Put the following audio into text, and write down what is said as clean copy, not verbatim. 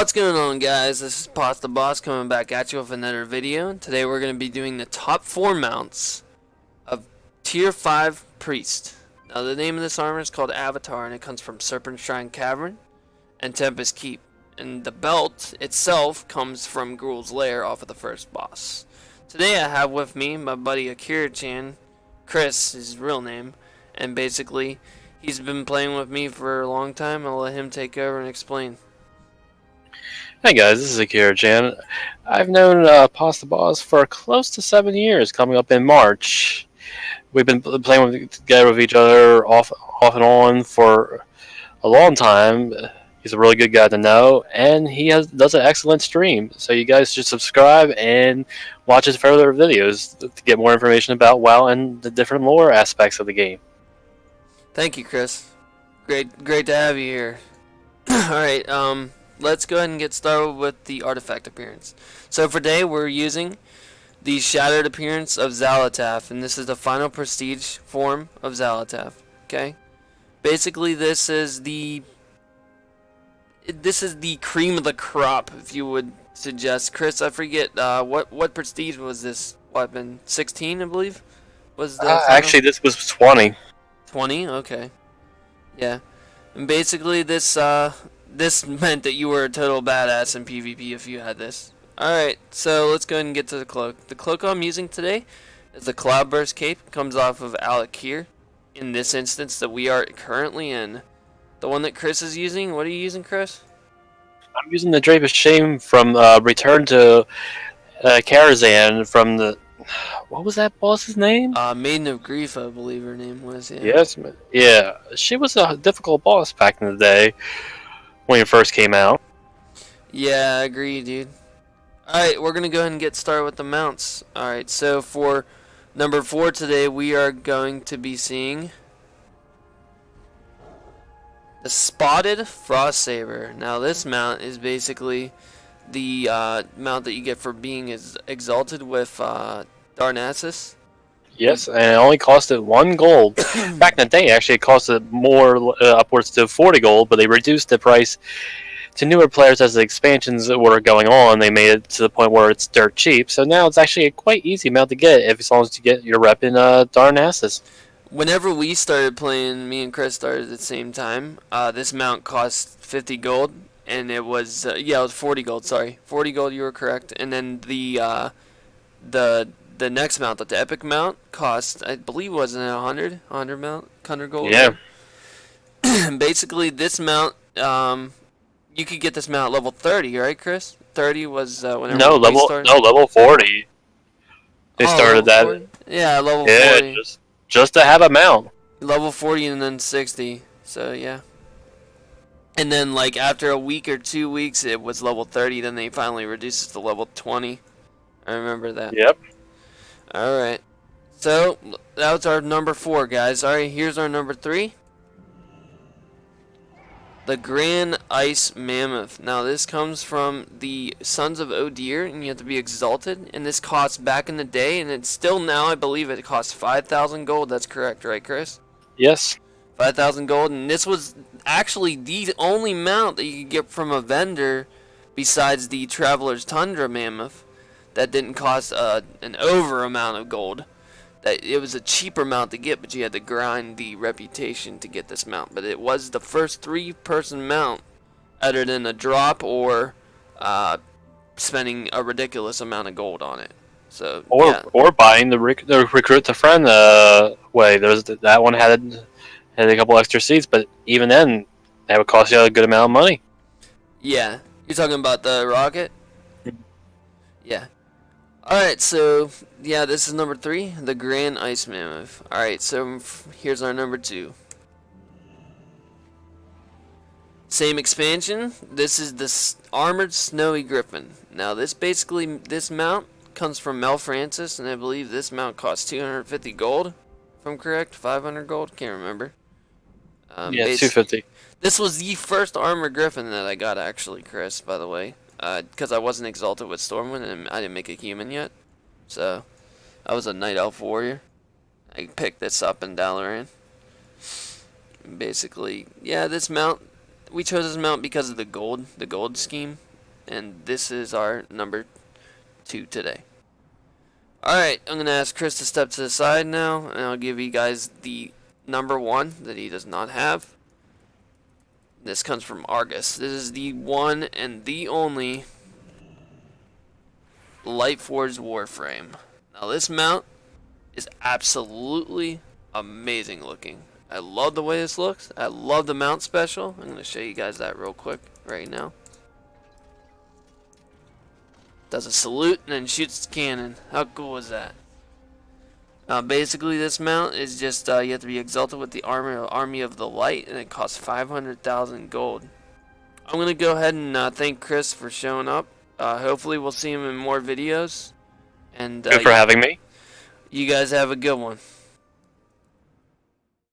What's going on, guys? This is Pasta Boss coming back at you with another video. Today we're going to be doing the top 4 mounts of Tier 5 Priest. Now the name of this armor is called Avatar, and it comes from Serpent Shrine Cavern and Tempest Keep. And the belt itself comes from Gruul's Lair off of the first boss. Today I have with me my buddy Akirachan, Chris is his real name, and basically he's been playing with me for a long time. I'll let him take over and explain. Hey guys, this is Akirachan. I've known Pasta Boss for close to 7 years, coming up in March. We've been playing together with each other off and on for a long time. He's a really good guy to know, and he does an excellent stream. So you guys should subscribe and watch his further videos to get more information about WoW and the different lore aspects of the game. Thank you, Chris. Great to have you here. Alright, let's go ahead and get started with the artifact appearance. So for today, we're using the Shattered appearance of Xal'atath, and this is the final prestige form of Xal'atath. Okay, basically this is the cream of the crop, if you would suggest. Chris, I forget what prestige was this weapon? 16, I believe. Was the actually, this was 20. 20. Okay. Yeah, and basically this meant that you were a total badass in PvP if you had this. Alright, so let's go ahead and get to the cloak. The cloak I'm using today is the Cloudburst Cape. It comes off of alias in this instance that we are currently in. The one that Chris is using, what are you using, Chris? I'm using the Drape of Shame from Return to Akirachan from the... What was that boss's name? Maiden of Grief, I believe her name was. Yeah. Yes, yeah. She was a difficult boss back in the day when it first came out. Yeah, I agree, dude. Alright, we're going to go ahead and get started with the mounts. Alright, so for number 4 today, we are going to be seeing the Spotted Frost Saber. Now, this mount is basically the mount that you get for being exalted with Darnassus. Yes, and it only costed 1 gold. Back in the day, actually, it costed more, upwards to 40 gold, but they reduced the price to newer players as the expansions were going on. They made it to the point where it's dirt cheap, so now it's actually a quite easy mount to get as long as you get your rep in Darnassus. Whenever we started playing, me and Chris started at the same time, this mount cost 50 gold, and it was, yeah, it was 40 gold, sorry. 40 gold, you were correct. And then the next mount, the epic mount, cost, I believe, wasn't it 100 gold? Yeah. Basically, this mount, you could get this mount at level 30, right, Chris? 30 was whenever we started? No, level 40. They started that. 40? Yeah, level 40. Yeah, just to have a mount. Level 40 and then 60. So yeah. And then like after a week or 2 weeks, it was level 30. Then they finally reduced it to level 20. I remember that. Yep. All right. So that was our number 4, guys. All right, here's our number 3. The Grand Ice Mammoth. Now this comes from the Sons of Odir, and you have to be exalted. And this costs back in the day, and it's still now, I believe it costs 5,000 gold. That's correct, right, Chris? Yes. 5,000 gold, and this was actually the only mount that you could get from a vendor besides the Traveler's Tundra Mammoth that didn't cost an over amount of gold. That it was a cheaper mount to get, but you had to grind the reputation to get this mount. But it was the first 3-person mount, other than a drop or spending a ridiculous amount of gold on it. So or buying the recruit to friend way. That one had a couple extra seats, but even then, that would cost you a good amount of money. Yeah, you're talking about the rocket. Yeah. Alright, so, yeah, this is number 3, the Grand Ice Mammoth. Alright, so here's our number 2. Same expansion, this is the Armored Snowy Griffin. Now, this mount comes from Mel Francis, and I believe this mount costs 250 gold, if I'm correct, 500 gold, can't remember. Yeah, 250. This was the first Armored Griffin that I got, actually, Chris, by the way. Because I wasn't exalted with Stormwind and I didn't make a human yet. So, I was a Night Elf warrior. I picked this up in Dalaran. Basically, yeah, this mount, we chose this mount because of the gold scheme. and this is our number 2 today. Alright, I'm going to ask Chris to step to the side now, and I'll give you guys the number 1 that he does not have. This comes from Argus. This is the one and the only Lightforged Warframe. Now this mount is absolutely amazing looking. I love the way this looks. I love the mount special. I'm going to show you guys that real quick right now. Does a salute and then shoots its cannon. How cool is that? Basically this mount is just you have to be Xal'atath with the Army of the Light, and it costs 500,000 gold. I'm going to go ahead and thank Chris for showing up. Hopefully we'll see him in more videos. And Good for having me. you guys have a good one.